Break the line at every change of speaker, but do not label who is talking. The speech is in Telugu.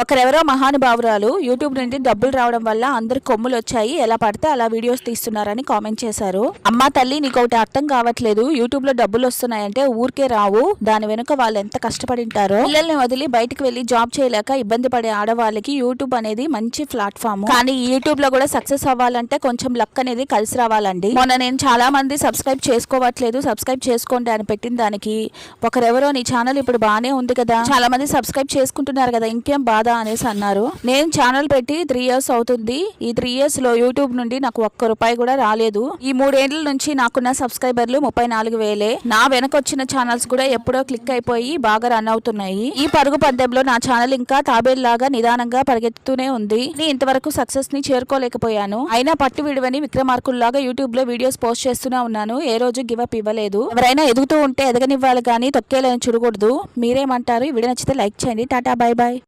ఒకరెవరో మహానుభావురాలు యూట్యూబ్ నుండి డబ్బులు రావడం వల్ల అందరు కొమ్ములు వచ్చాయి, ఎలా పడితే అలా వీడియోస్ తీస్తున్నారని కామెంట్ చేశారు. అమ్మా తల్లి, నీకు ఒకటి అర్థం కావట్లేదు. యూట్యూబ్ లో డబ్బులు వస్తున్నాయంటే ఊరికే రావు, దాని వెనుక వాళ్ళు ఎంత కష్టపడింటారో. పిల్లల్ని వదిలి బయటకు వెళ్లి జాబ్ చేయలేక ఇబ్బంది పడే ఆడవాళ్ళకి యూట్యూబ్ అనేది మంచి ప్లాట్ఫామ్. కానీ యూట్యూబ్ లో కూడా సక్సెస్ అవ్వాలంటే కొంచెం లక్ అనేది కలిసి రావాలండి. మొన్న నేను చాలా మంది సబ్స్క్రైబ్ చేసుకోవట్లేదు, సబ్స్క్రైబ్ చేసుకోండి అని పెట్టిన దానికి ఒకరెవరో నీ ఛానల్ ఇప్పుడు బానే ఉంది కదా, చాలా మంది సబ్స్క్రైబ్ చేసుకుంటున్నారు కదా, ఇంకేం బాధ అనేసి అన్నారు. నేను ఛానల్ పెట్టి 3 years అవుతుంది. ఈ 3 years లో యూట్యూబ్ నుండి నాకు ఒక్క రూపాయి కూడా రాలేదు. ఈ 3 ఏళ్ల నుంచి నాకున్న సబ్స్క్రైబర్లు 34,000. నా వెనకొచ్చిన ఛానల్స్ కూడా ఎప్పుడో క్లిక్ అయిపోయి బాగా రన్ అవుతున్నాయి. ఈ పరుగు పద్దెంలో నా ఛానల్ ఇంకా తాబేల్లాగా నిదానంగా పరిగెత్తుతూనే ఉంది. నేను ఇంతవరకు సక్సెస్ ని చేరుకోలేకపోయాను. అయినా పట్టు విడువని విక్రమార్కుల్లాగా యూట్యూబ్ లో వీడియోస్ పోస్ట్ చేస్తూనే ఉన్నాను. ఏ రోజు గివ్ అప్ ఇవ్వలేదు. ఎవరైనా ఎదుగుతూ ఉంటే ఎదగనివ్వాలి కానీ తొక్కేలని చూడకూడదు. మీరేమంటారు? ఈ వీడియో నచ్చితే లైక్ చేయండి. Tata, by by.